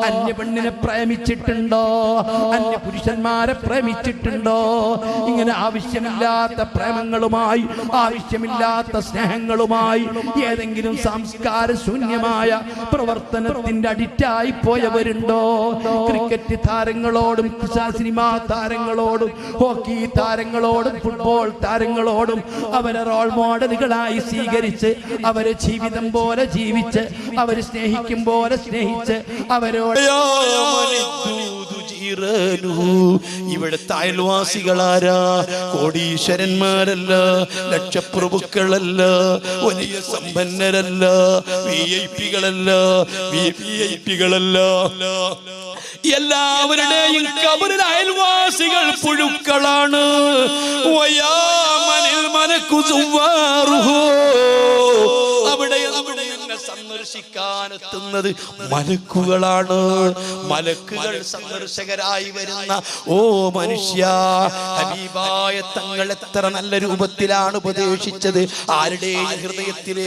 അന്യ പെണ്ണിനെ പ്രേമിച്ചിട്ടുണ്ടോ? അന്യ പുരുഷന്മാരെ പ്രേമിച്ചിട്ടുണ്ടോ? ഇങ്ങനെ ആവശ്യമില്ലാത്ത പ്രേമങ്ങളുമായി, ആവശ്യമില്ലാത്ത സ്നേഹങ്ങളുമായി ഏതെങ്കിലും സംസ്കാര ശൂന്യമായ പ്രവർത്തനത്തിന്റെ അഡിക്റ്റായി പോയവരുണ്ടോ? ക്രിക്കറ്റ് താരങ്ങളോടും സിനിമാ താരങ്ങളോടും ഹോക്കി താരങ്ങളോടും ഫുട്ബോൾ താരങ്ങളോടും അവരെ റോൾ മോഡലുകളായി സ്വീകരിച്ച് അവരെ ജീവിതം പോലെ ജീവിച്ച് അവരെ സ്നേഹിക്കും പോലെ സ്നേഹിച്ച് അവരോട് ഇവിടുത്തെ അയൽവാസികളാരാ? കോടീശ്വരന്മാരല്ല, ലക്ഷപ്രഭുക്കളല്ല, വലിയ സമ്പന്നരല്ല, വിഐപികളല്ല, വിഐപികളല്ല. എല്ലാവരുടെയും കബറിൽ അയൽവാസികൾ പുഴുക്കളാണ്. അവിടെ സന്ദർശിക്കാനെത്തുന്നത് മലക്കുകളാണ്. മലക്കുകൾ സന്ദർശകരായി വരുന്ന ഓ മനുഷ്യ, ഹബീബായ തങ്ങൾ എത്ര നല്ല രൂപത്തിലാണ് ഉപദേശിച്ചത്. ആരുടെയും ഹൃദയത്തിലെ